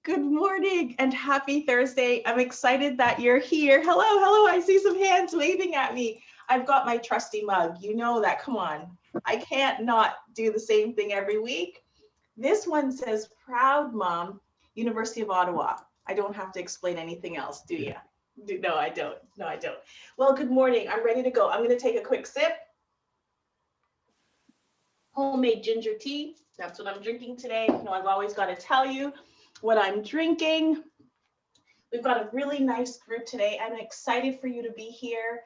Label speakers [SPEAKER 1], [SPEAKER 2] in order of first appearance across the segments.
[SPEAKER 1] Good morning and happy Thursday. I'm excited that you're here. Hello, hello. I see some hands waving at me. I've got my trusty mug. You know that. Come on. I can't not do the same thing every week. This one says Proud Mom, University of Ottawa. I don't have to explain anything else, do you? No, I don't. No, I don't. Well, good morning. I'm ready to go. I'm going to take a quick sip. Homemade ginger tea. That's what I'm drinking today. You know, I've always got to tell you what I'm drinking. We've got a really nice group today. I'm excited for you to be here.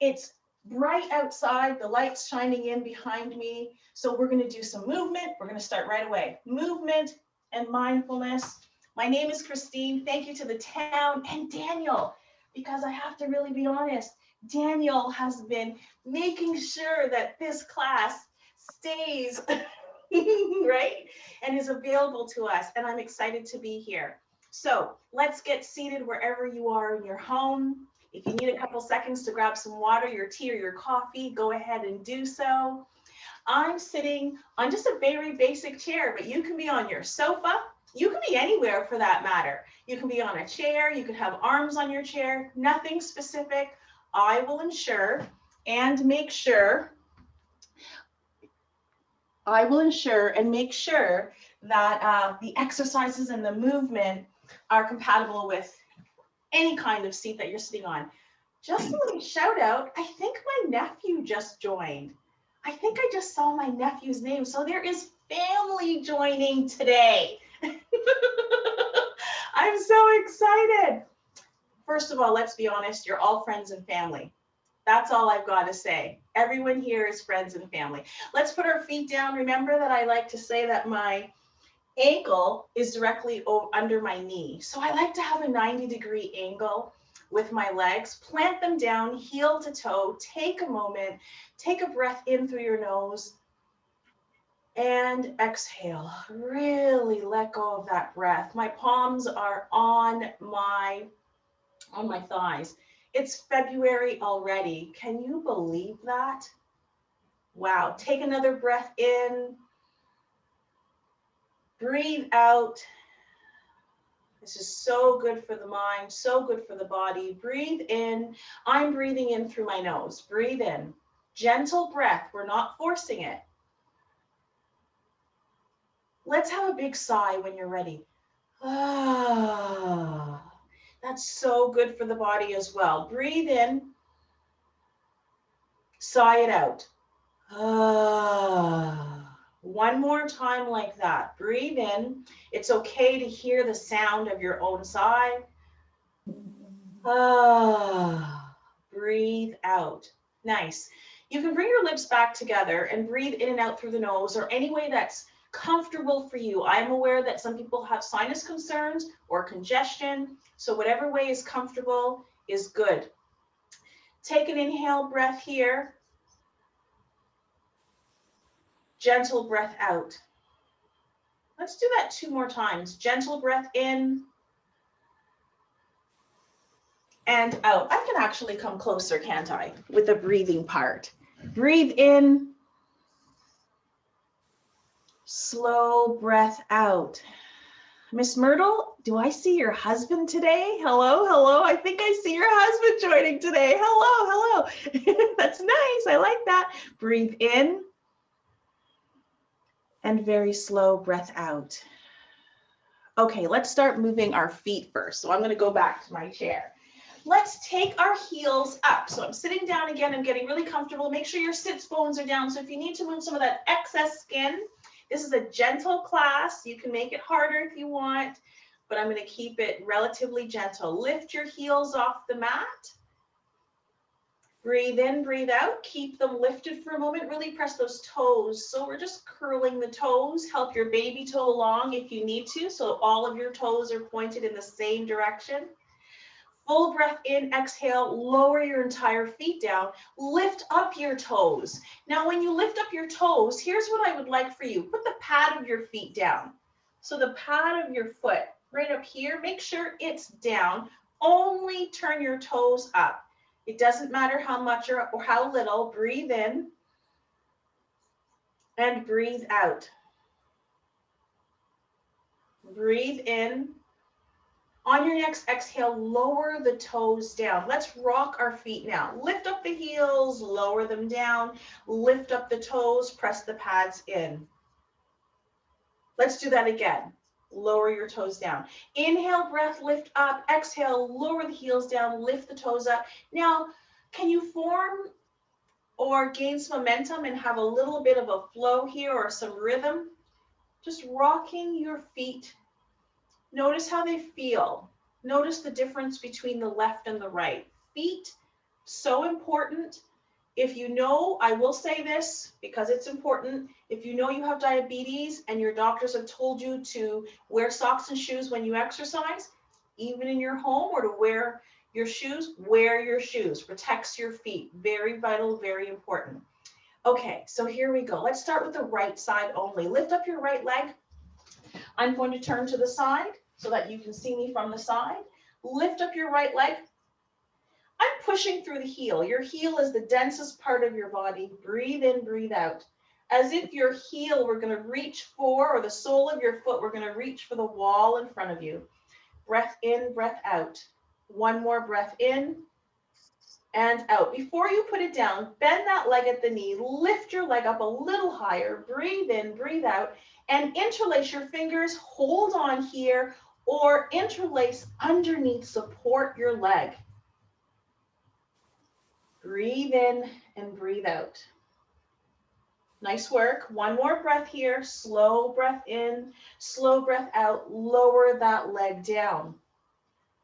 [SPEAKER 1] It's bright outside, the light's shining in behind me. So we're going to do some movement. We're going to start right away. Movement and mindfulness. My name is Kristeen. Thank you to the town and Daniel, because I have to really be honest. Daniel has been making sure that this class stays right and is available to us. And I'm excited to be here. So let's get seated wherever you are in your home. If you need a couple seconds to grab some water, your tea or your coffee, go ahead and do so. I'm sitting on just a very basic chair, but you can be on your sofa. You can be anywhere for that matter. You can be on a chair. You can have arms on your chair, nothing specific. I will ensure and make sure that the exercises and the movement are compatible with any kind of seat that you're sitting on. Just a little shout out. I think my nephew just joined. I think I just saw my nephew's name. So there is family joining today. I'm so excited. First of all, let's be honest, you're all friends and family. That's all I've got to say. Everyone here is friends and family. Let's put our feet down. Remember that I like to say that my ankle is directly under my knee. So I like to have a 90-degree angle with my legs. Plant them down, heel to toe. Take a moment. Take a breath in through your nose and exhale. Really let go of that breath. My palms are on my thighs. It's February already. Can you believe that? Wow. Take another breath in. Breathe out. This is so good for the mind, so good for the body. Breathe in. I'm breathing in through my nose. Breathe in. Gentle breath. We're not forcing it. Let's have a big sigh when you're ready. Ah. That's so good for the body as well. Breathe in, sigh it out. One more time like that. Breathe in. It's okay to hear the sound of your own sigh. Breathe out. Nice. You can bring your lips back together and breathe in and out through the nose or any way that's comfortable for you. I'm aware that some people have sinus concerns or congestion. So whatever way is comfortable is good. Take an inhale breath here. Gentle breath out. Let's do that 2 more times. Gentle breath in and out. I can actually come closer, can't I, with the breathing part. Breathe in. Slow breath out. Miss Myrtle, do I see your husband today? Hello, hello. I think I see your husband joining today. Hello, hello. That's nice. I like that. Breathe in. And very slow breath out. Okay, let's start moving our feet first. So I'm going to go back to my chair. Let's take our heels up. So I'm sitting down again. I'm getting really comfortable. Make sure your sits bones are down. So if you need to move some of that excess skin, this is a gentle class. You can make it harder if you want, but I'm going to keep it relatively gentle. Lift your heels off the mat. Breathe in, breathe out. Keep them lifted for a moment. Really press those toes. So we're just curling the toes. Help your baby toe along if you need to. So all of your toes are pointed in the same direction. Full breath in, exhale, lower your entire feet down. Lift up your toes. Now, when you lift up your toes, here's what I would like for you. Put the pad of your feet down. So the pad of your foot right up here, make sure it's down. Only turn your toes up. It doesn't matter how much or how little. Breathe in and breathe out. Breathe in On your next exhale, lower the toes down. Let's rock our feet now. Lift up the heels, lower them down, lift up the toes, press the pads in. Let's do that again. Lower your toes down. Inhale, breath, lift up. Exhale, lower the heels down, lift the toes up. Now, can you form or gain some momentum and have a little bit of a flow here or some rhythm? Just rocking your feet. Notice how they feel. Notice the difference between the left and the right. Feet, so important. If you know, I will say this because it's important, if you know you have diabetes and your doctors have told you to wear socks and shoes when you exercise, even in your home, or to wear your shoes, wear your shoes. Protects your feet. Very vital, very important. Okay, so here we go. Let's start with the right side only. Lift up your right leg. I'm going to turn to the side so that you can see me from the side. Lift up your right leg. I'm pushing through the heel. Your heel is the densest part of your body. Breathe in, breathe out. As if your heel were going to reach for, or the sole of your foot, we're going to reach for the wall in front of you. Breath in, breath out. One more breath in and out. Before you put it down, bend that leg at the knee. Lift your leg up a little higher. Breathe in, breathe out, and interlace your fingers. Hold on here or interlace underneath. Support your leg. Breathe in and breathe out. Nice work. One more breath here. Slow breath in, slow breath out. Lower that leg down.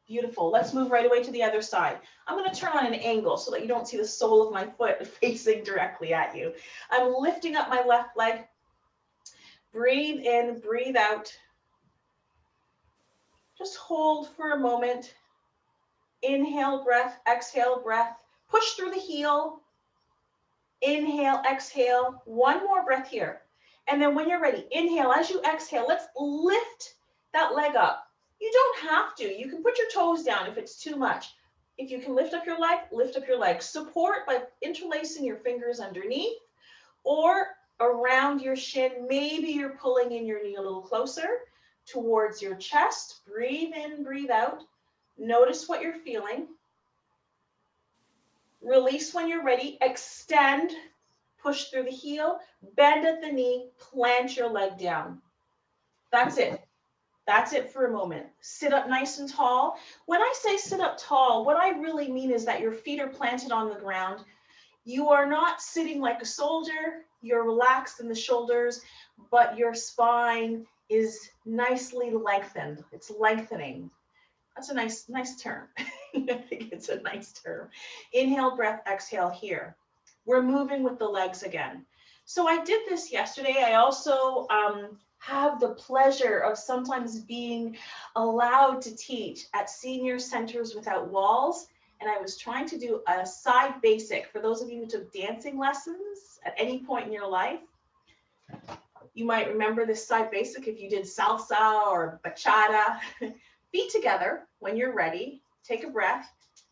[SPEAKER 1] Beautiful. Let's move right away to the other side. I'm going to turn on an angle so that you don't see the sole of my foot facing directly at you. I'm lifting up my left leg. Breathe in, breathe out. Just hold for a moment. Inhale, breath, exhale, breath. Push through the heel. Inhale, exhale. One more breath here. And then when you're ready, inhale. As you exhale, let's lift that leg up. You don't have to. You can put your toes down if it's too much. If you can lift up your leg, lift up your leg. Support by interlacing your fingers underneath or around your shin. Maybe you're pulling in your knee a little closer towards your chest. Breathe in, breathe out. Notice what you're feeling. Release when you're ready. Extend, push through the heel, bend at the knee, plant your leg down. That's it. That's it for a moment. Sit up nice and tall. When I say sit up tall, what I really mean is that your feet are planted on the ground. You are not sitting like a soldier. You're relaxed in the shoulders, but your spine is nicely lengthened. It's lengthening. That's a nice term. I think it's a nice term. Inhale, breath, exhale here. We're moving with the legs again. So I did this yesterday. I also have the pleasure of sometimes being allowed to teach at senior centers without walls. And I was trying to do a side basic for those of you who took dancing lessons at any point in your life. You might remember this side basic if you did salsa or bachata. Feet together when you're ready. Take a breath.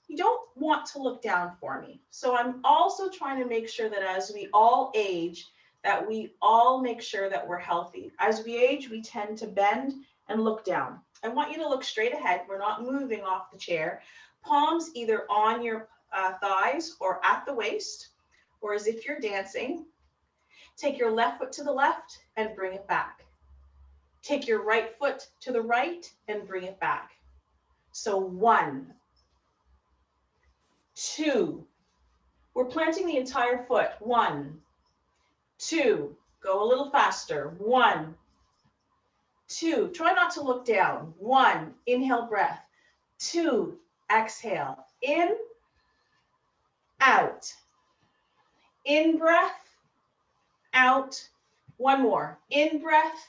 [SPEAKER 1] You don't want to look down for me. So I'm also trying to make sure that as we all age, that we all make sure that we're healthy. As we age, we tend to bend and look down. I want you to look straight ahead. We're not moving off the chair. Palms either on your thighs or at the waist, or as if you're dancing. Take your left foot to the left and bring it back. Take your right foot to the right and bring it back. So 1, 2. We're planting the entire foot. 1, 2. Go a little faster. 1, 2. Try not to look down. 1. Inhale, breath. 2. Exhale. In, out. In breath, out. One more. In breath,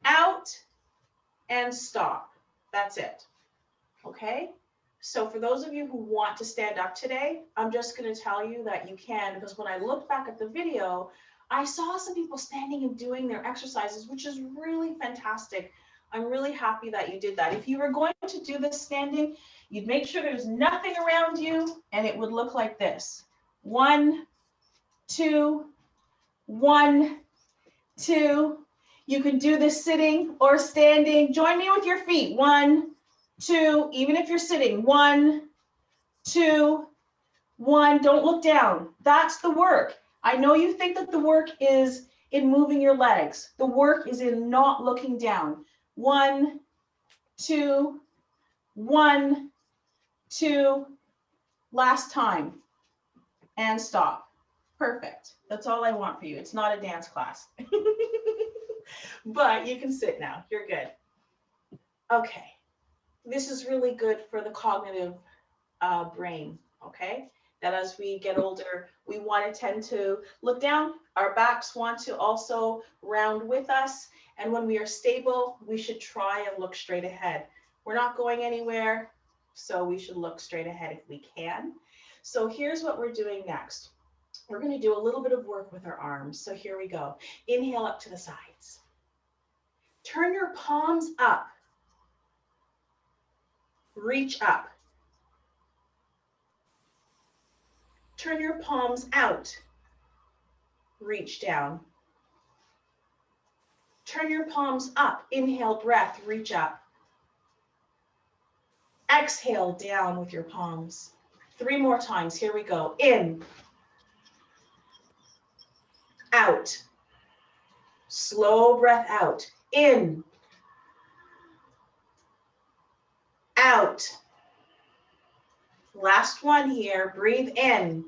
[SPEAKER 1] out, and stop. That's it. Okay? So for those of you who want to stand up today, I'm just going to tell you that you can, because when I looked back at the video, I saw some people standing and doing their exercises, which is really fantastic. I'm really happy that you did that. If you were going to do this standing, you'd make sure there's nothing around you, and it would look like this. 1, 2, 1, 2. You can do this sitting or standing. Join me with your feet. 1, 2, even if you're sitting, 1, 2, 1, don't look down. That's the work. I know you think that the work is in moving your legs. The work is in not looking down. 1, 2, 1, 2, last time, and stop. Perfect. That's all I want for you. It's not a dance class. But you can sit now. You're good. Okay. This is really good for the cognitive brain, okay? That as we get older, we want to tend to look down. Our backs want to also round with us. And when we are stable, we should try and look straight ahead. We're not going anywhere, so we should look straight ahead if we can. So here's what we're doing next. We're going to do a little bit of work with our arms. So here we go. Inhale up to the sides. Turn your palms up. Reach up. Turn your palms out. Reach down. Turn your palms up. Inhale, breath, reach up. Exhale down with your palms. 3 more times. Here we go. In. Out. Slow breath out. In. Out. Last one here. Breathe in.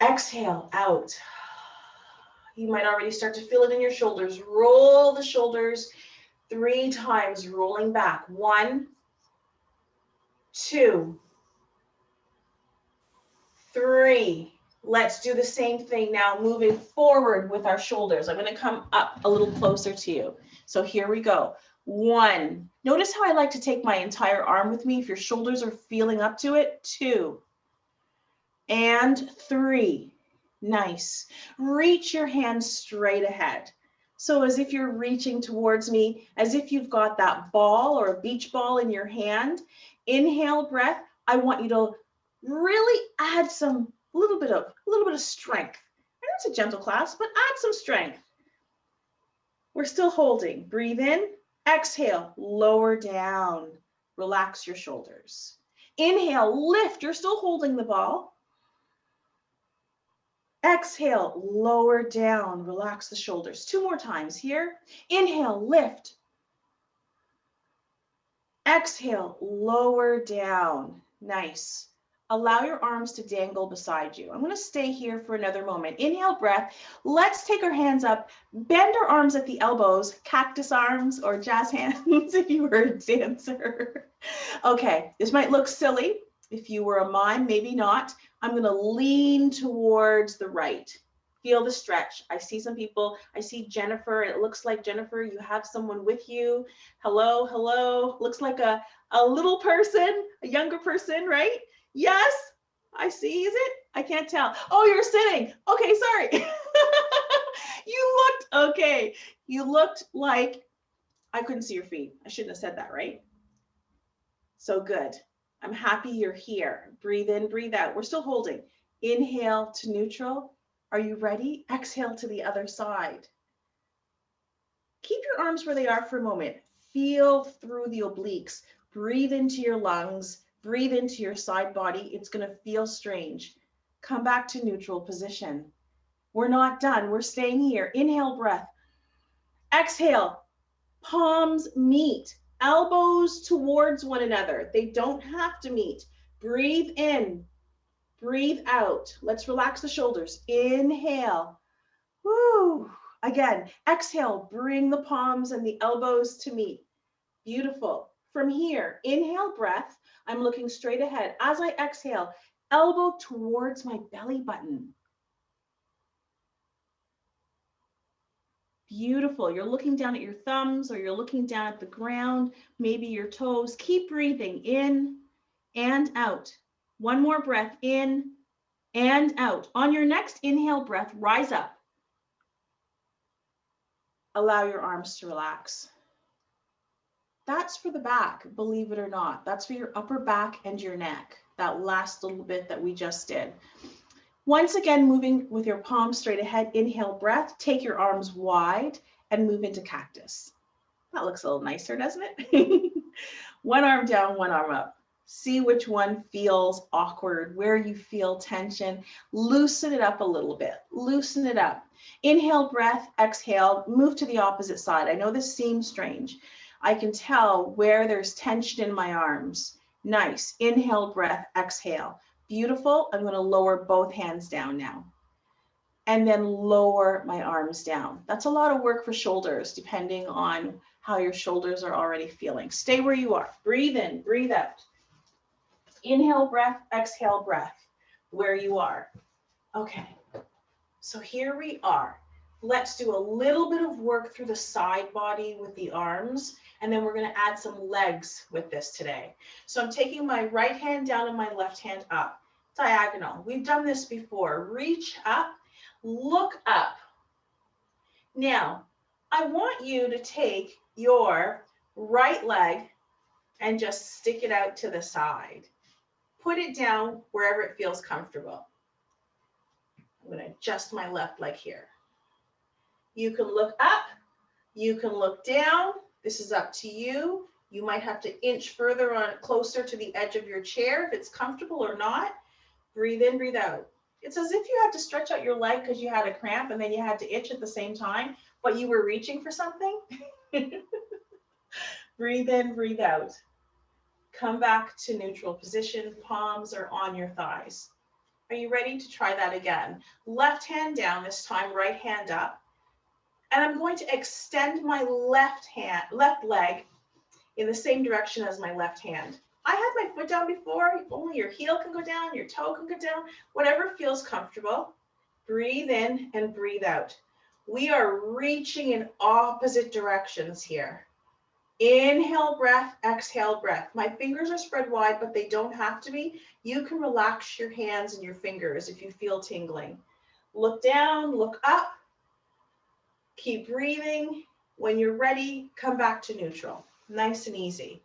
[SPEAKER 1] Exhale out. You might already start to feel it in your shoulders. Roll the shoulders 3 times, rolling back. 1, 2, 3. Let's do the same thing now, moving forward with our shoulders. I'm going to come up a little closer to you. So here we go. 1. Notice how I like to take my entire arm with me if your shoulders are feeling up to it. 2. And 3. Nice. Reach your hands straight ahead. So as if you're reaching towards me, as if you've got that ball or a beach ball in your hand. Inhale, breath. I want you to really add a little bit of strength. I know it's a gentle class, but add some strength. We're still holding. Breathe in. Exhale, lower down. Relax your shoulders. Inhale, lift. You're still holding the ball. Exhale, lower down. Relax the shoulders. 2 more times here. Inhale, lift. Exhale, lower down. Nice. Allow your arms to dangle beside you. I'm going to stay here for another moment. Inhale, breath. Let's take our hands up. Bend our arms at the elbows, cactus arms or jazz hands if you were a dancer. Okay, this might look silly. If you were a mime, maybe not. I'm going to lean towards the right. Feel the stretch. I see some people. I see Jennifer. It looks like, Jennifer, you have someone with you. Hello, hello. Looks like a little person, a younger person, right? Yes, I see. Is it? I can't tell. Oh, you're sitting. Okay, sorry. You looked like, I couldn't see your feet. I shouldn't have said that, right? So good. I'm happy you're here. Breathe in, breathe out. We're still holding. Inhale to neutral. Are you ready? Exhale to the other side. Keep your arms where they are for a moment. Feel through the obliques. Breathe into your lungs. Breathe into your side body. It's going to feel strange. Come back to neutral position. We're not done. We're staying here. Inhale, breath. Exhale. Palms meet. Elbows towards one another. They don't have to meet. Breathe in. Breathe out. Let's relax the shoulders. Inhale. Woo. Again, exhale. Bring the palms and the elbows to meet. Beautiful. From here, inhale, breath. I'm looking straight ahead. As I exhale, elbow towards my belly button. Beautiful. You're looking down at your thumbs or you're looking down at the ground, maybe your toes. Keep breathing in and out. 1 more breath in and out. On your next inhale breath, rise up. Allow your arms to relax. That's for the back, believe it or not. That's for your upper back and your neck, that last little bit that we just did. Once again, moving with your palms straight ahead, inhale breath, take your arms wide and move into cactus. That looks a little nicer, doesn't it? One arm down, one arm up. See which one feels awkward, where you feel tension. Loosen it up a little bit. Loosen it up. Inhale, breath, exhale, move to the opposite side. I know this seems strange. I can tell where there's tension in my arms. Nice. Inhale, breath, exhale. Beautiful. I'm going to lower both hands down now. And then lower my arms down. That's a lot of work for shoulders, depending on how your shoulders are already feeling. Stay where you are. Breathe in, breathe out. Inhale, breath, exhale, breath, where you are. Okay, so here we are. Let's do a little bit of work through the side body with the arms, and then we're going to add some legs with this today. So I'm taking my right hand down and my left hand up, diagonal. We've done this before. Reach up, look up. Now, I want you to take your right leg and just stick it out to the side. Put it down wherever it feels comfortable. I'm going to adjust my left leg here. You can look up, you can look down. This is up to you. You might have to inch further on closer to the edge of your chair if it's comfortable or not. Breathe in, breathe out. It's as if you had to stretch out your leg because you had a cramp and then you had to itch at the same time, but you were reaching for something. Breathe in, breathe out. Come back to neutral position. Palms are on your thighs. Are you ready to try that again? Left hand down, this time right hand up. And I'm going to extend my left leg in the same direction as my left hand. I had my foot down before. Only your heel can go down, your toe can go down, whatever feels comfortable. Breathe in and breathe out. We are reaching in opposite directions here. Inhale, breath, exhale, breath. My fingers are spread wide, but they don't have to be. You can relax your hands and your fingers if you feel tingling. Look down, look up. Keep breathing. When you're ready, come back to neutral. Nice and easy.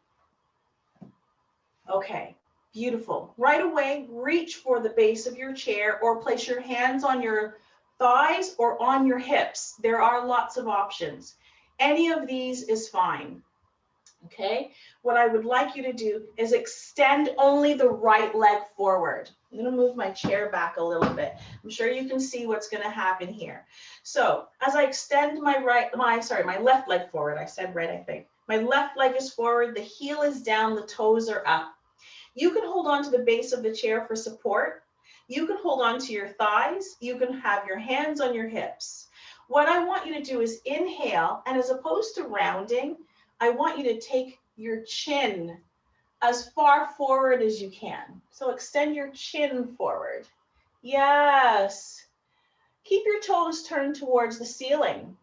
[SPEAKER 1] Okay, beautiful. Right away, reach for the base of your chair or place your hands on your thighs or on your hips. There are lots of options. Any of these is fine. Okay, what I would like you to do is extend only the right leg forward. I'm going to move my chair back a little bit. I'm sure you can see what's going to happen here. So as I extend my left leg forward, I said right, I think. My left leg is forward, the heel is down, the toes are up. You can hold on to the base of the chair for support. You can hold on to your thighs. You can have your hands on your hips. What I want you to do is inhale, and as opposed to rounding, I want you to take your chin as far forward as you can. So extend your chin forward. Yes. Keep your toes turned towards the ceiling.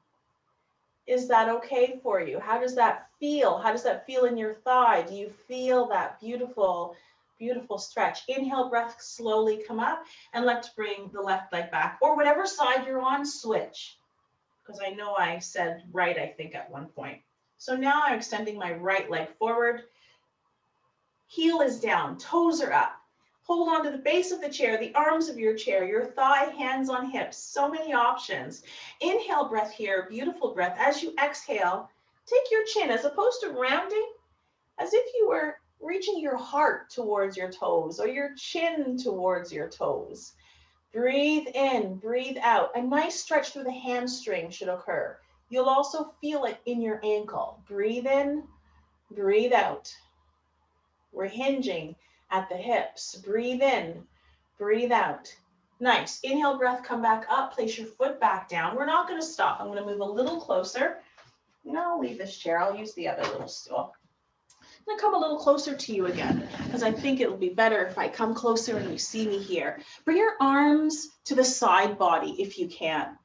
[SPEAKER 1] Is that okay for you? How does that feel? How does that feel in your thigh? Do you feel that beautiful, beautiful stretch? Inhale, breath, slowly come up, and let's bring the left leg back. Or whatever side you're on, switch. Because I know I said right, I think, at one point. So now I'm extending my right leg forward. Heel is down, toes are up. Hold on to the base of the chair, the arms of your chair, your thigh, hands on hips. So many options. Inhale, breath here, beautiful breath. As you exhale, take your chin, as opposed to rounding, as if you were reaching your heart towards your toes or your chin towards your toes. Breathe in, breathe out. A nice stretch through the hamstring should occur. You'll also feel it in your ankle. Breathe in, breathe out. We're hinging at the hips. Breathe in, breathe out. Nice. Inhale, breath, come back up. Place your foot back down. We're not going to stop. I'm going to move a little closer. No, I'll leave this chair. I'll use the other little stool. I'm going to come a little closer to you again, because I think it will be better if I come closer and you see me here. Bring your arms to the side body if you can.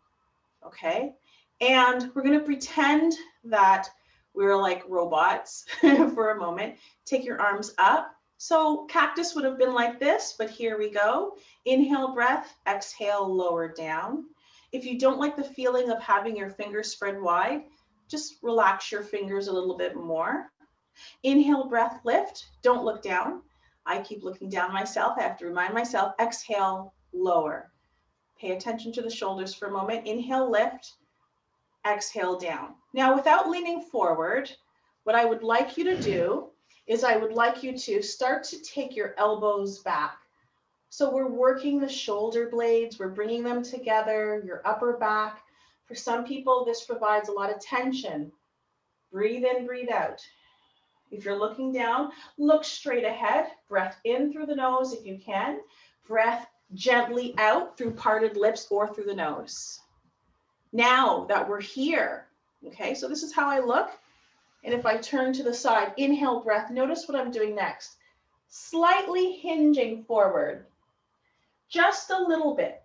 [SPEAKER 1] Okay? And we're going to pretend that we're like robots for a moment. Take your arms up. So cactus would have been like this, but here we go. Inhale, breath, exhale, lower down. If you don't like the feeling of having your fingers spread wide, just relax your fingers a little bit more. Inhale, breath, lift. Don't look down. I keep looking down myself. I have to remind myself. Exhale, lower. Pay attention to the shoulders for a moment. Inhale, lift. exhale down. Now, without leaning forward, what I would like you to do is I would like you to start to take your elbows back. So we're working the shoulder blades, we're bringing them together, your upper back. For some people, this provides a lot of tension. Breathe in, breathe out. If you're looking down, look straight ahead. Breath in through the nose if you can. Breath gently out through parted lips or through the nose. Now that we're here, okay, so this is how I look. And if I turn to the side, inhale, breath, notice what I'm doing next. Slightly hinging forward, just a little bit.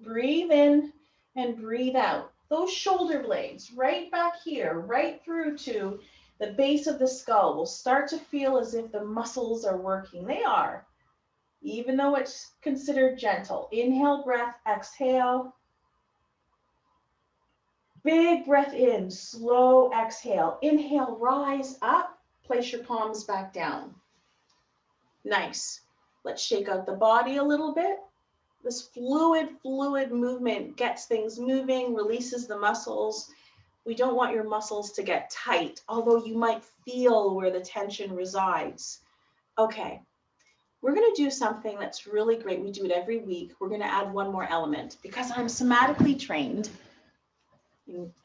[SPEAKER 1] Breathe in and breathe out. Those shoulder blades right back here, right through to the base of the skull will start to feel as if the muscles are working. They are, even though it's considered gentle. Inhale, breath, exhale. Big breath in, slow exhale. Inhale, rise up, place your palms back down. Nice. Let's shake out the body a little bit. This fluid movement gets things moving, releases the muscles. We don't want your muscles to get tight, although you might feel where the tension resides. Okay, we're going to do something that's really great. We do it every week. We're going to add one more element because I'm somatically trained.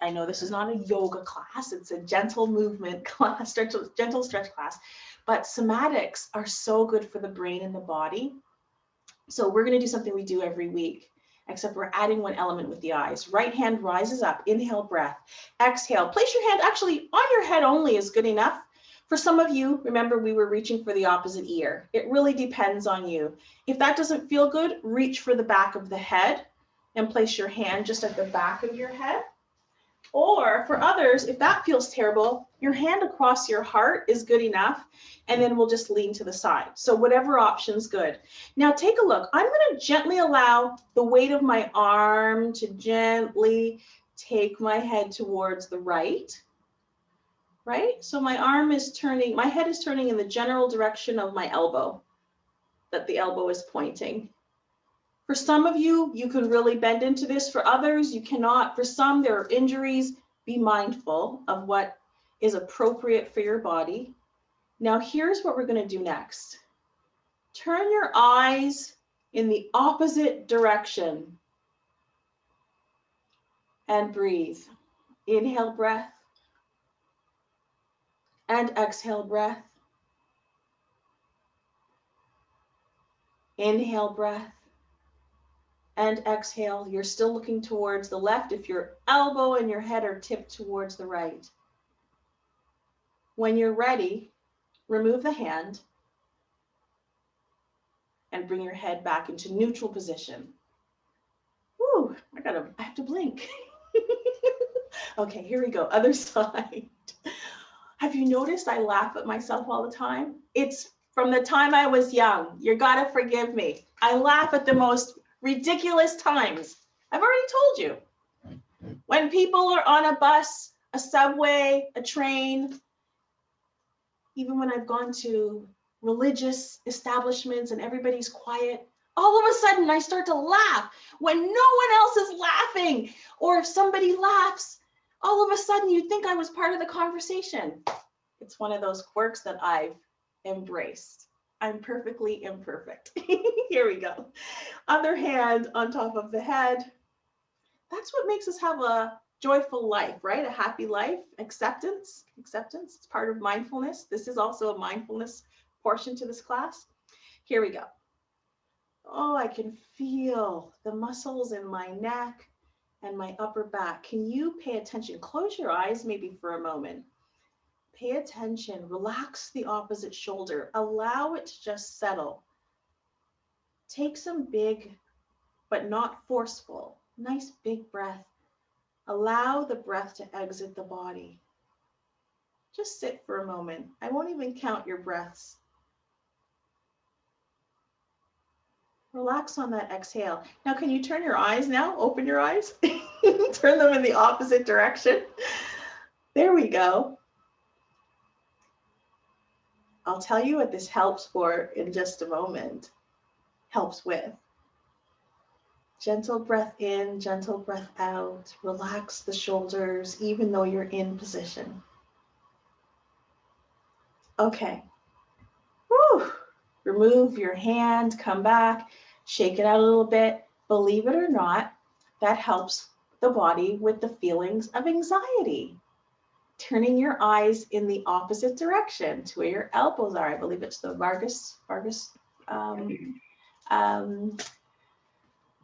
[SPEAKER 1] I know this is not a yoga class, it's a gentle movement class, gentle stretch class, but somatics are so good for the brain and the body. So we're going to do something we do every week, except we're adding one element with the eyes. Right hand rises up, inhale, breath, exhale. Place your hand actually on your head only is good enough. For some of you, remember we were reaching for the opposite ear. It really depends on you. If that doesn't feel good, reach for the back of the head and place your hand just at the back of your head. Or for others, if that feels terrible, your hand across your heart is good enough, and then we'll just lean to the side. So whatever option's good. Now take a look. I'm going to gently allow the weight of my arm to gently take my head towards the right. Right? So my arm is turning, my head is turning in the general direction of my elbow, that the elbow is pointing. For some of you, you can really bend into this. For others, you cannot. For some, there are injuries. Be mindful of what is appropriate for your body. Now, here's what we're going to do next. Turn your eyes in the opposite direction and breathe. Inhale, breath, and exhale, breath. Inhale, breath. And exhale, you're still looking towards the left if your elbow and your head are tipped towards the right. When you're ready, remove the hand and bring your head back into neutral position. Woo, I have to blink. Okay, here we go, other side. Have you noticed I laugh at myself all the time? It's from the time I was young. You gotta forgive me. I laugh at the most ridiculous times. I've already told you. When people are on a bus, a subway, a train, even when I've gone to religious establishments and everybody's quiet, all of a sudden I start to laugh when no one else is laughing. Or if somebody laughs, all of a sudden you think I was part of the conversation. It's one of those quirks that I've embraced. I'm perfectly imperfect. Here we go. Other hand on top of the head. That's what makes us have a joyful life, right? A happy life. Acceptance. Acceptance. It's part of mindfulness. This is also a mindfulness portion to this class. Here we go. Oh, I can feel the muscles in my neck and my upper back. Can you pay attention? Close your eyes maybe for a moment. Pay attention, relax the opposite shoulder, allow it to just settle. Take some big, but not forceful, nice big breath. Allow the breath to exit the body. Just sit for a moment. I won't even count your breaths. Relax on that exhale. Now, can you turn your eyes now? Open your eyes. Turn them in the opposite direction. There we go. I'll tell you what this helps for in just a moment. Helps with. Gentle breath in, gentle breath out. Relax the shoulders, even though you're in position. Okay. Whew. Remove your hand, come back, shake it out a little bit. Believe it or not, that helps the body with the feelings of anxiety. Turning your eyes in the opposite direction to where your elbows are. I believe it's the vagus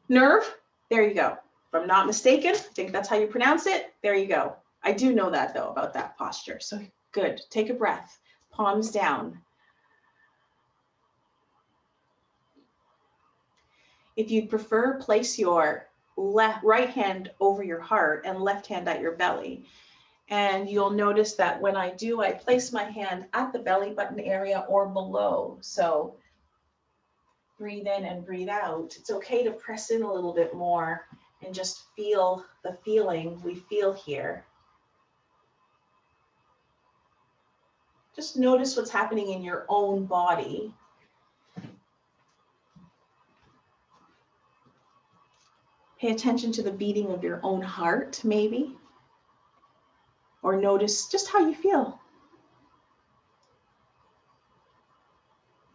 [SPEAKER 1] nerve. There you go. If I'm not mistaken, I think that's how you pronounce it. There you go. I do know that though, about that posture. So good. Take a breath. Palms down. If you'd prefer, place your right hand over your heart and left hand at your belly. And you'll notice that when I do, I place my hand at the belly button area or below. So breathe in and breathe out. It's okay to press in a little bit more and just feel the feeling we feel here. Just notice what's happening in your own body. Pay attention to the beating of your own heart, maybe. Or notice just how you feel.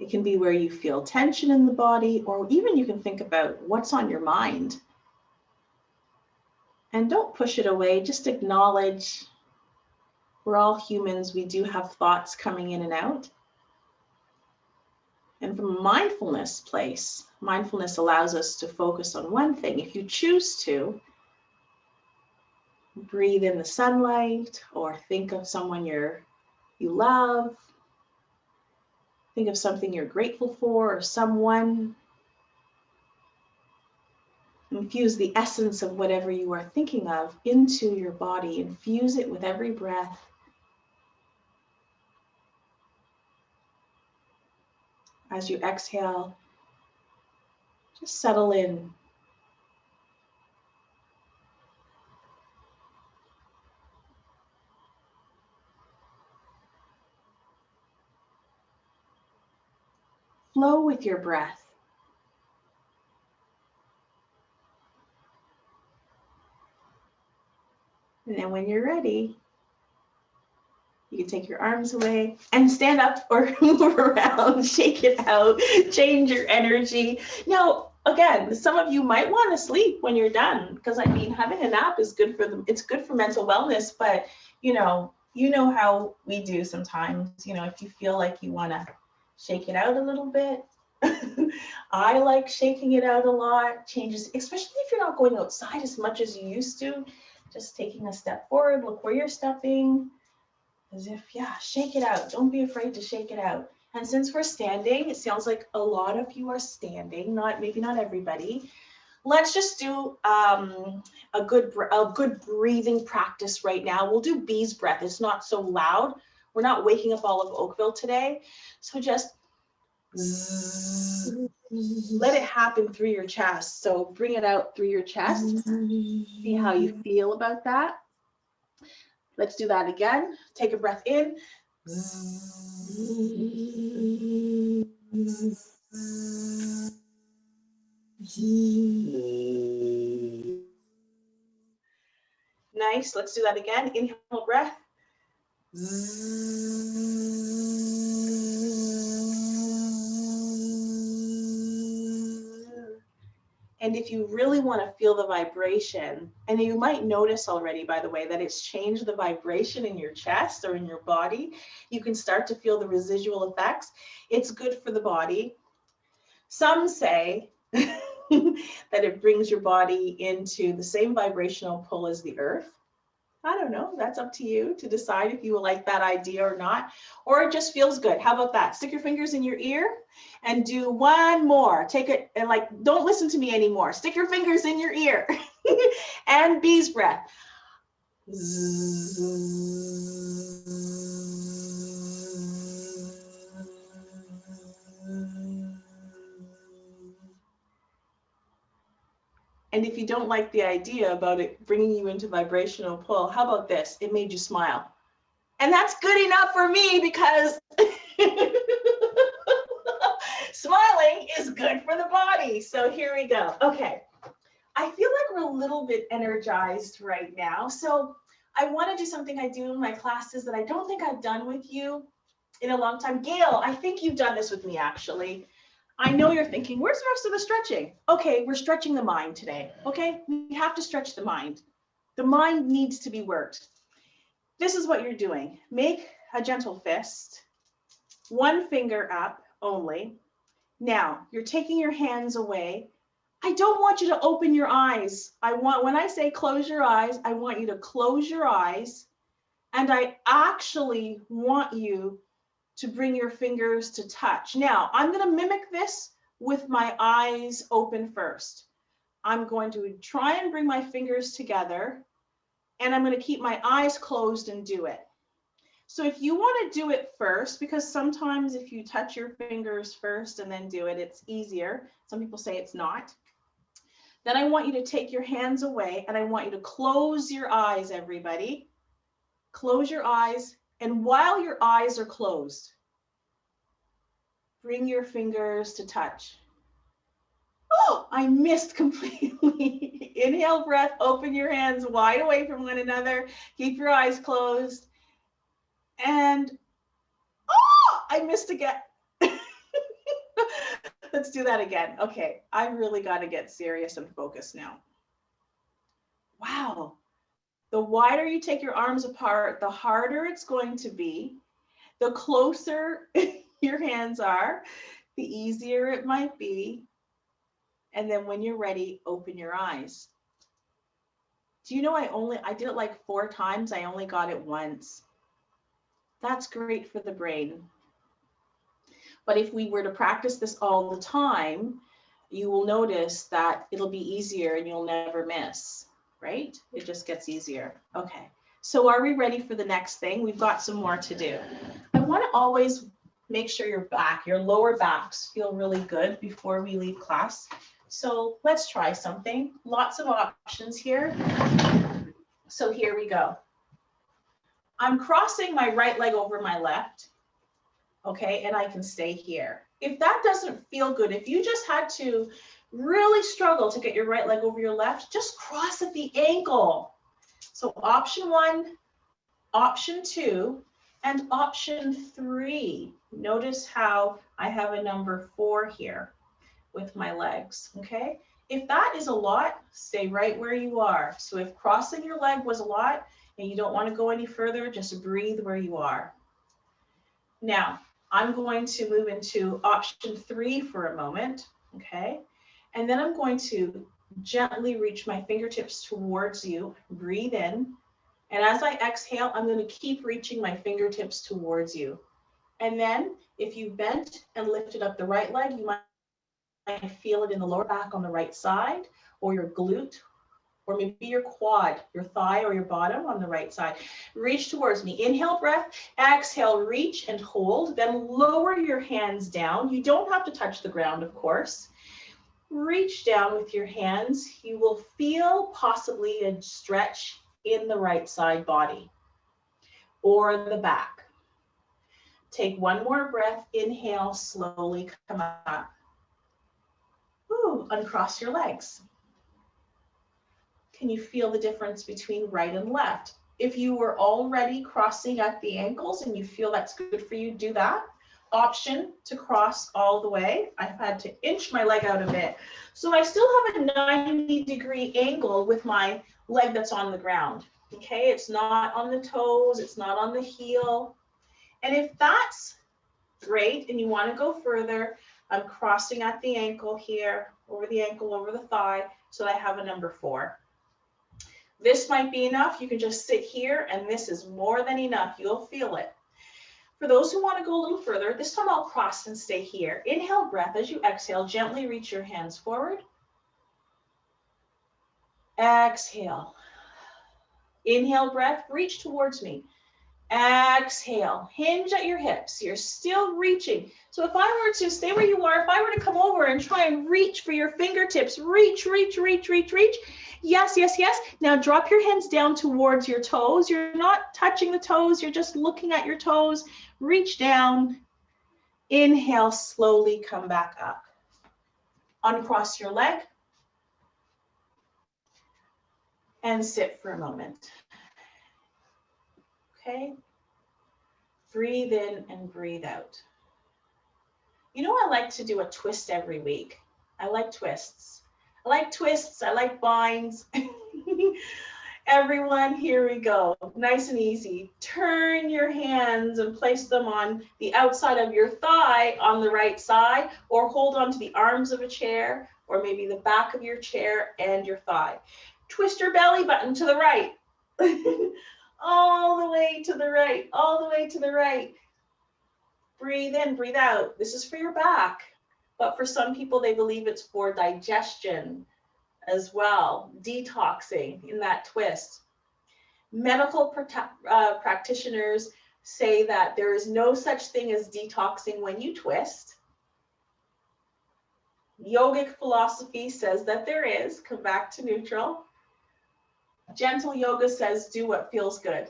[SPEAKER 1] It can be where you feel tension in the body, or even you can think about what's on your mind. And don't push it away, just acknowledge we're all humans, we do have thoughts coming in and out. And from a mindfulness place, mindfulness allows us to focus on one thing. If you choose to, breathe in the sunlight or think of someone you love. Think of something you're grateful for or someone. Infuse the essence of whatever you are thinking of into your body. Infuse it with every breath. As you exhale, just settle in. Flow with your breath. And then when you're ready, you can take your arms away and stand up or move around, shake it out, change your energy. Now, again, some of you might want to sleep when you're done, because I mean, having a nap is good for them. It's good for mental wellness, but you know how we do sometimes, if you feel like you want to shake it out a little bit. I like shaking it out a lot, changes, especially if you're not going outside as much as you used to, just taking a step forward, look where you're stepping. As if, shake it out. Don't be afraid to shake it out. And since we're standing, it sounds like a lot of you are standing, maybe not everybody. Let's just do a good breathing practice right now. We'll do bee's breath. It's not so loud. We're not waking up all of Oakville today. So just zzz, let it happen through your chest. So bring it out through your chest. See how you feel about that. Let's do that again. Take a breath in. Nice. Let's do that again. Inhale, breath. And if you really want to feel the vibration, and you might notice already, by the way, that it's changed the vibration in your chest or in your body, you can start to feel the residual effects. It's good for the body. Some say that it brings your body into the same vibrational pull as the earth. I don't know. That's up to you to decide if you will like that idea or not, or it just feels good. How about that? Stick your fingers in your ear and do one more. Take it and don't listen to me anymore. Stick your fingers in your ear and bee's breath. And if you don't like the idea about it bringing you into vibrational pull, how about this? It made you smile. And that's good enough for me, because smiling is good for the body. So here we go. Okay. I feel like we're a little bit energized right now. So I want to do something I do in my classes that I don't think I've done with you in a long time. Gail, I think you've done this with me actually. I know you're thinking, where's the rest of the stretching? Okay, we're stretching the mind today. Okay, we have to stretch the mind. The mind needs to be worked. This is what you're doing. Make a gentle fist, one finger up only. Now, you're taking your hands away. I don't want you to open your eyes. When I say close your eyes, I want you to close your eyes. And I actually want you to bring your fingers to touch. Now, I'm going to mimic this with my eyes open first. I'm going to try and bring my fingers together, and I'm going to keep my eyes closed and do it. So if you want to do it first, because sometimes if you touch your fingers first and then do it, it's easier. Some people say it's not. Then I want you to take your hands away and I want you to close your eyes, everybody. Close your eyes. And while your eyes are closed, bring your fingers to touch. Oh, I missed completely. Inhale, breath, open your hands wide away from one another. Keep your eyes closed. And, oh, I missed again. Let's do that again. Okay, I really got to get serious and focused now. Wow. The wider you take your arms apart, the harder it's going to be. The closer your hands are, the easier it might be. And then when you're ready, open your eyes. Do you know I did it like 4 times. I only got it once. That's great for the brain. But if we were to practice this all the time, you will notice that it'll be easier and you'll never miss, right? It just gets easier. Okay, so are we ready for the next thing? We've got some more to do. I want to always make sure your lower backs feel really good before we leave class. So let's try something. Lots of options here. So here we go. I'm crossing my right leg over my left. Okay, and I can stay here. If that doesn't feel good, if you just had to really struggle to get your right leg over your left, just cross at the ankle. So option 1, option 2, and option 3. Notice how I have a number 4 here with my legs, okay? If that is a lot, stay right where you are. So if crossing your leg was a lot and you don't want to go any further, just breathe where you are. Now, I'm going to move into option 3 for a moment, okay? And then I'm going to gently reach my fingertips towards you, breathe in. And as I exhale, I'm going to keep reaching my fingertips towards you. And then if you bent and lifted up the right leg, you might feel it in the lower back on the right side, or your glute, or maybe your quad, your thigh or your bottom on the right side. Reach towards me. Inhale, breath. Exhale, reach and hold. Then lower your hands down. You don't have to touch the ground, of course. Reach down with your hands. You will feel possibly a stretch in the right side body or the back. Take one more breath. Inhale, slowly come up. Ooh, uncross your legs. Can you feel the difference between right and left? If you were already crossing at the ankles and you feel that's good for you, do that. Option to cross all the way. I've had to inch my leg out a bit. So I still have a 90-degree angle with my leg that's on the ground. Okay, it's not on the toes, it's not on the heel. And if that's great and you want to go further, I'm crossing at the ankle here, over the ankle, over the thigh, so I have a number 4. This might be enough. You can just sit here, and this is more than enough. You'll feel it. For those who want to go a little further, this time I'll cross and stay here. Inhale, breath. As you exhale, gently reach your hands forward. Exhale. Inhale, breath. Reach towards me. Exhale. Hinge at your hips. You're still reaching. So if I were to stay where you are, if I were to come over and try and reach for your fingertips, reach, reach, reach, reach, reach. Yes, yes, yes. Now drop your hands down towards your toes. You're not touching the toes. You're just looking at your toes. Reach down. Inhale, slowly come back up. Uncross your leg. and sit for a moment. Okay. Breathe in and breathe out. You know, I like to do a twist every week. I like twists. I like twists. I like binds. Everyone, here we go. Nice and easy. Turn your hands and place them on the outside of your thigh on the right side, or hold on to the arms of a chair, or maybe the back of your chair and your thigh. Twist your belly button to the right. All the way to the right, all the way to the right. Breathe in, breathe out. This is for your back, but for some people, they believe it's for digestion as well, detoxing in that twist. Medical practitioners say that there is no such thing as detoxing when you twist. Yogic philosophy says that there is. Come back to neutral. Gentle yoga says do what feels good.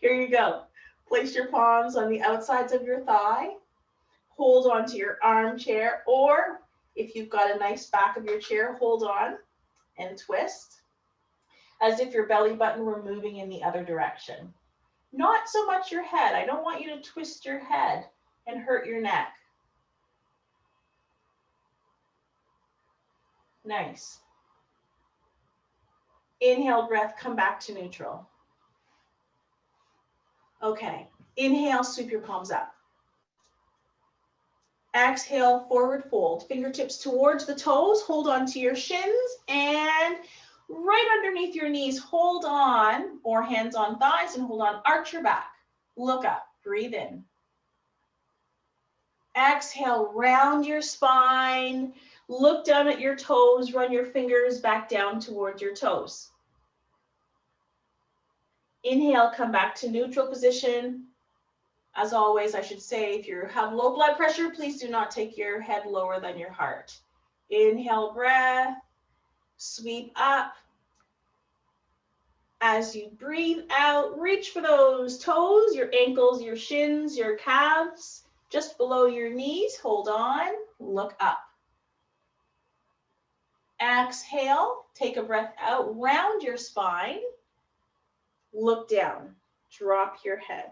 [SPEAKER 1] Here you go. Place your palms on the outsides of your thigh. Hold on to your armchair, or if you've got a nice back of your chair, hold on and twist as if your belly button were moving in the other direction. Not so much your head. I don't want you to twist your head and hurt your neck. Nice. Inhale, breath, come back to neutral. Okay, inhale, sweep your palms up. Exhale, forward fold, fingertips towards the toes, hold on to your shins, and right underneath your knees, hold on, or hands on thighs, and hold on, arch your back. Look up, breathe in. Exhale, round your spine, look down at your toes, run your fingers back down towards your toes. Inhale, come back to neutral position. As always, I should say, if you have low blood pressure, please do not take your head lower than your heart. Inhale, breath, sweep up. As you breathe out, reach for those toes, your ankles, your shins, your calves, just below your knees. Hold on, look up. Exhale, take a breath out, round your spine, look down, drop your head.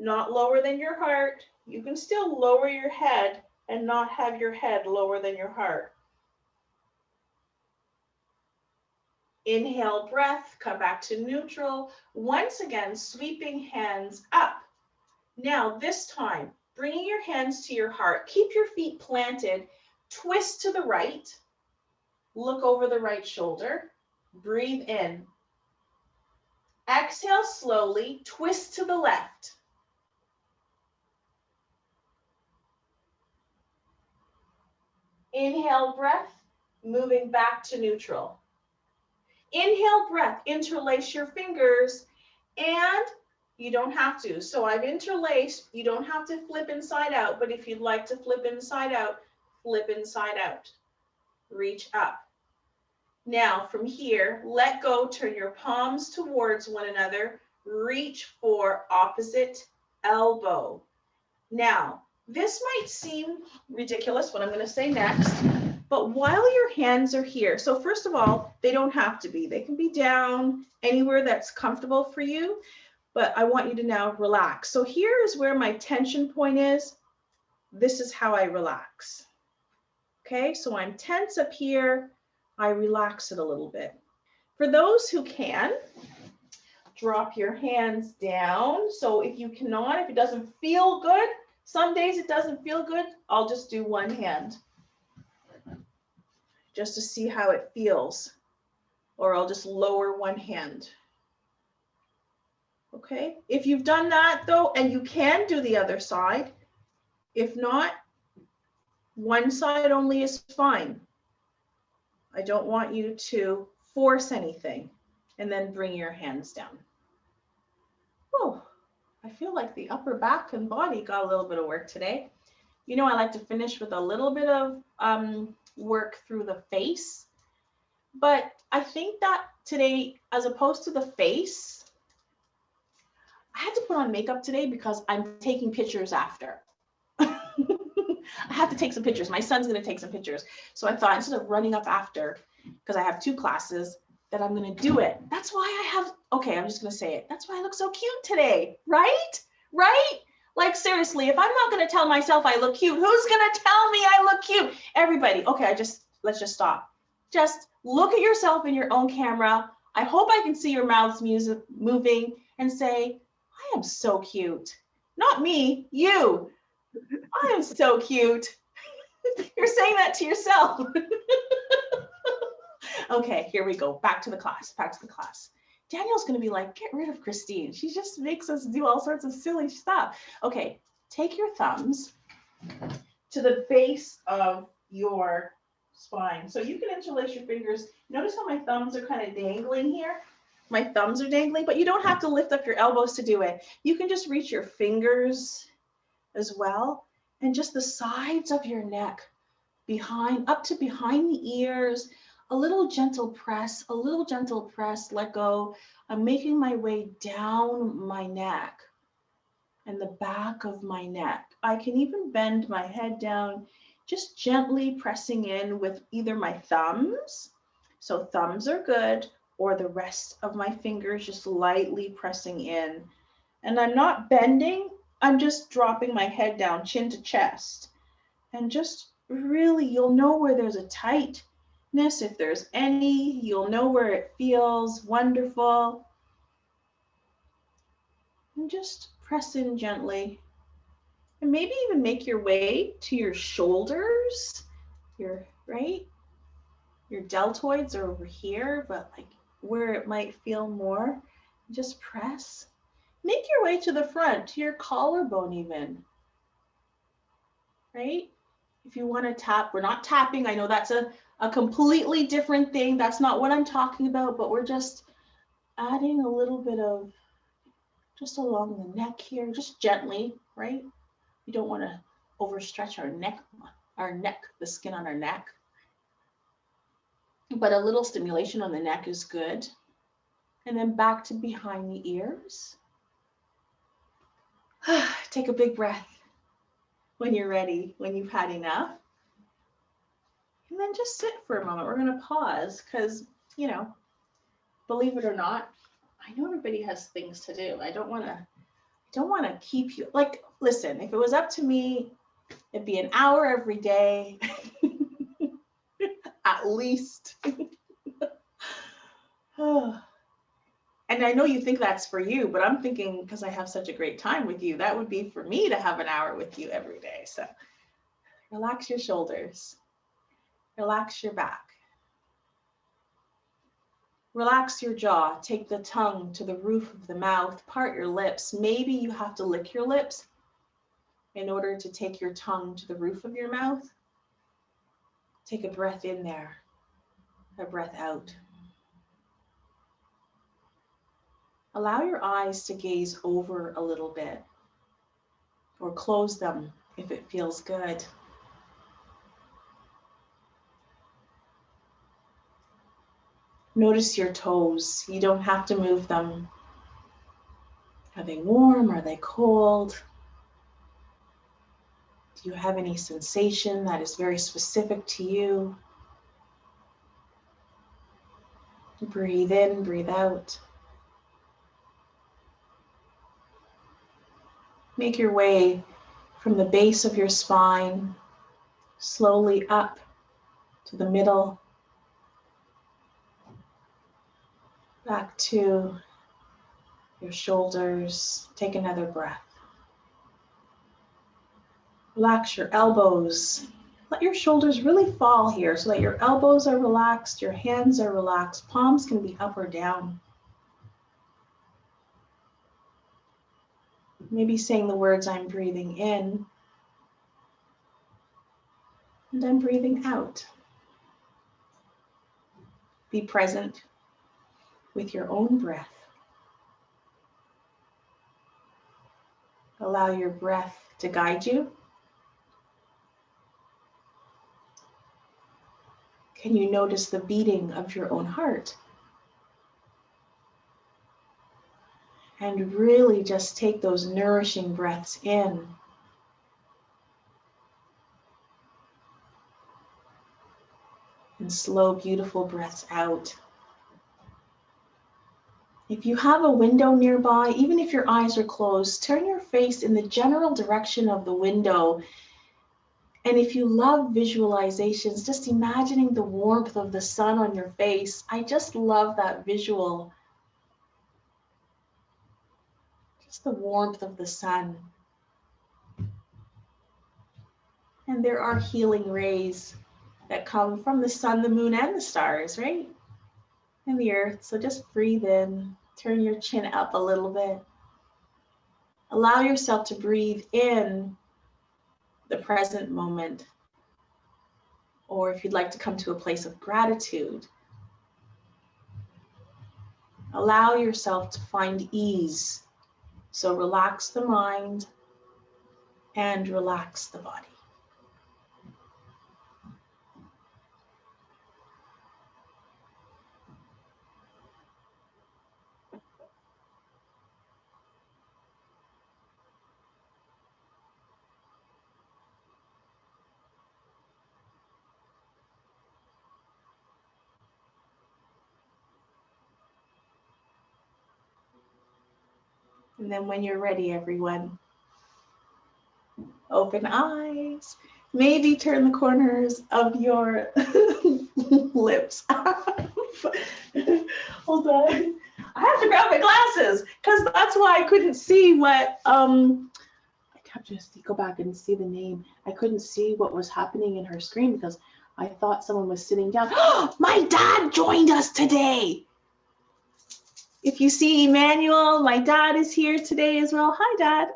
[SPEAKER 1] Not lower than your heart. You can still lower your head and not have your head lower than your heart. Inhale, breath, come back to neutral. Once again, sweeping hands up. Now, this time, bringing your hands to your heart. Keep your feet planted. Twist to the right. Look over the right shoulder. Breathe in. Exhale slowly. Twist to the left. Inhale, breath, moving back to neutral. Inhale, breath, interlace your fingers, and you don't have to. So I've interlaced. You don't have to flip inside out, but if you'd like to flip inside out, flip inside out. Reach up. Now from here, let go, turn your palms towards one another, reach for opposite elbow. Now, this might seem ridiculous, what I'm going to say next, but while your hands are here, so first of all, they don't have to be. They can be down anywhere that's comfortable for you, but I want you to now relax. So here is where my tension point is. This is how I relax. Okay, so I'm tense up here. I relax it a little bit. For those who can, drop your hands down. So if you cannot, if it doesn't feel good, some days it doesn't feel good, I'll just do one hand just to see how it feels, or I'll just lower one hand. Okay, if you've done that though, and you can do the other side, if not, one side only is fine. I don't want you to force anything, and then bring your hands down. Oh, I feel like the upper back and body got a little bit of work today. You know, I like to finish with a little bit of work through the face, but I think that today, as opposed to the face, I had to put on makeup today because I'm taking pictures after. I have to take some pictures. My son's going to take some pictures. So I thought, instead of running up after because I have 2 classes, that I'm going to do it. That's why I have, okay, I'm just going to say it. That's why I look so cute today, right? Right? Like seriously, if I'm not going to tell myself I look cute, who's going to tell me I look cute? Everybody. Okay, let's just stop. Just look at yourself in your own camera. I hope I can see your mouths moving and say, I am so cute. Not me, you. I am so cute. You're saying that to yourself. Okay, here we go. Back to the class. Daniel's going to be like, get rid of Kristeen. She just makes us do all sorts of silly stuff. Okay, take your thumbs to the base of your spine. So you can interlace your fingers. Notice how my thumbs are kind of dangling here? My thumbs are dangling, but you don't have to lift up your elbows to do it. You can just reach your fingers as well, and just the sides of your neck, up to behind the ears, a little gentle press, let go. I'm making my way down my neck and the back of my neck. I can even bend my head down, just gently pressing in with either my thumbs, so thumbs are good, or the rest of my fingers just lightly pressing in. And I'm not bending, I'm just dropping my head down, chin to chest. And just really, you'll know where there's a tightness, if there's any, you'll know where it feels wonderful. And just press in gently. And maybe even make your way to your shoulders, your deltoids are over here, but like where it might feel more, just press. Make your way to the front, to your collarbone even, right? If you want to tap, we're not tapping. I know that's a completely different thing. That's not what I'm talking about, but we're just adding a little bit of just along the neck here, just gently, right? You don't want to overstretch our neck, the skin on our neck. But a little stimulation on the neck is good. And then back to behind the ears. Take a big breath when you're ready, when you've had enough. And then just sit for a moment. We're going to pause because, believe it or not, I know everybody has things to do. I don't want to keep you, like, listen, if it was up to me, it'd be an hour every day, at least. And I know you think that's for you, but I'm thinking, because I have such a great time with you, that would be for me to have an hour with you every day. So relax your shoulders. Relax your back. Relax your jaw. Take the tongue to the roof of the mouth. Part your lips. Maybe you have to lick your lips in order to take your tongue to the roof of your mouth. Take a breath in there, a breath out. Allow your eyes to gaze over a little bit, or close them if it feels good. Notice your toes. You don't have to move them. Are they warm? Are they cold? Do you have any sensation that is very specific to you? Breathe in, breathe out. Make your way from the base of your spine, slowly up to the middle, back to your shoulders. Take another breath. Relax your elbows. Let your shoulders really fall here so that your elbows are relaxed, your hands are relaxed, palms can be up or down. Maybe saying the words, I'm breathing in, and I'm breathing out. Be present with your own breath. Allow your breath to guide you. Can you notice the beating of your own heart? And really just take those nourishing breaths in. And slow, beautiful breaths out. If you have a window nearby, even if your eyes are closed, turn your face in the general direction of the window. And if you love visualizations, just imagining the warmth of the sun on your face. I just love that visual. Just the warmth of the sun. And there are healing rays that come from the sun, the moon, and the stars, right? And the earth. So just breathe in, turn your chin up a little bit. Allow yourself to breathe in the present moment. Or if you'd like to come to a place of gratitude, allow yourself to find ease. So relax the mind and relax the body. And then when you're ready, everyone, open eyes. Maybe turn the corners of your lips. Hold on. I have to grab my glasses because that's why I couldn't see what, I have to go back and see the name. I couldn't see what was happening in her screen because I thought someone was sitting down. My dad joined us today. If you see Emmanuel, my dad is here today as well. Hi, Dad.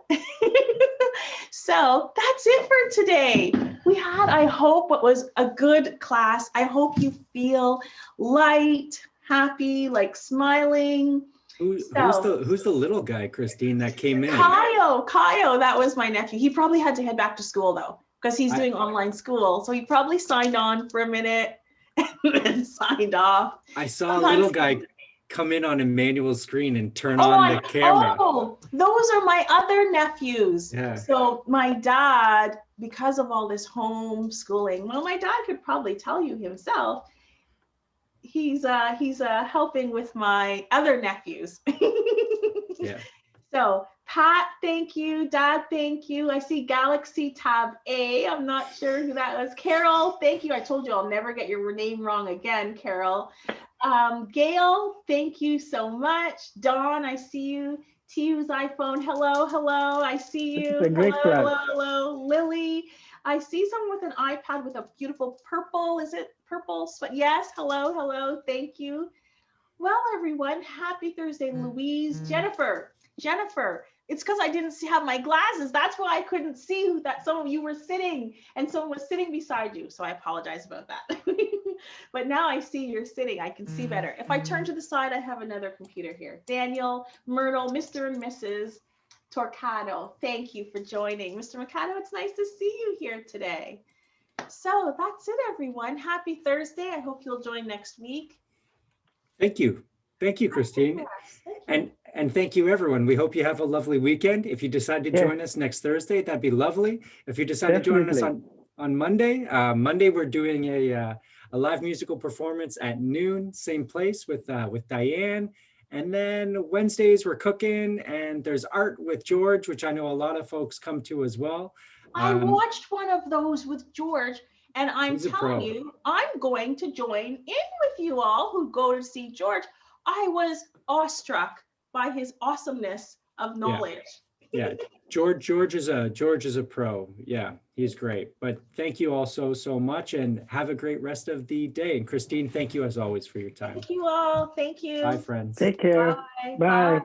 [SPEAKER 1] So that's it for today. We had, I hope, what was a good class. I hope you feel light, happy, like smiling.
[SPEAKER 2] Who's the little guy, Kristeen, that came in?
[SPEAKER 1] Kaio, that was my nephew. He probably had to head back to school though, because he's doing online school. So he probably signed on for a minute and then signed off.
[SPEAKER 2] I saw a little guy come in on Emmanuel's screen and turn on the camera.
[SPEAKER 1] Oh, those are my other nephews.
[SPEAKER 2] Yeah.
[SPEAKER 1] So my dad, because of all this homeschooling, well, my dad could probably tell you himself, he's helping with my other nephews.
[SPEAKER 2] Yeah.
[SPEAKER 1] So Pat, thank you. Dad, thank you. I see Galaxy Tab A. I'm not sure who that was. Carol, thank you. I told you I'll never get your name wrong again, Carol. Gail, thank you so much. Dawn, I see you. T's iPhone, hello, I see you. Hello. Lily, I see someone with an iPad with a beautiful purple, is it purple? Yes, hello, thank you. Well, everyone, happy Thursday. Louise, Jennifer, it's because I didn't have my glasses. That's why I couldn't see that some of you were sitting and someone was sitting beside you. So I apologize about that. But now I see you're sitting. I can see better. If I turn to the side, I have another computer here. Daniel, Myrtle, Mr. and Mrs. Torcado, thank you for joining. Mr. Mercado, it's nice to see you here today. So that's it, everyone. Happy Thursday. I hope you'll join next week.
[SPEAKER 2] Thank you, Kristeen. And thank you, everyone. We hope you have a lovely weekend. If you decide to join us next Thursday, that'd be lovely. If you decide to join us on Monday, we're doing a live musical performance at noon, same place with Diane. And then Wednesdays we're cooking, and there's art with George, which I know a lot of folks come to as well.
[SPEAKER 1] I watched one of those with George, and I'm telling you, I'm going to join in with you all who go to see George. I was awestruck by his awesomeness of knowledge.
[SPEAKER 2] Yeah. George is a pro. Yeah, he's great. But thank you all so much, and have a great rest of the day. And Kristeen, thank you as always for your time.
[SPEAKER 1] Thank you all. Thank you.
[SPEAKER 2] Bye, friends.
[SPEAKER 3] Take care.
[SPEAKER 1] Bye.
[SPEAKER 3] Bye.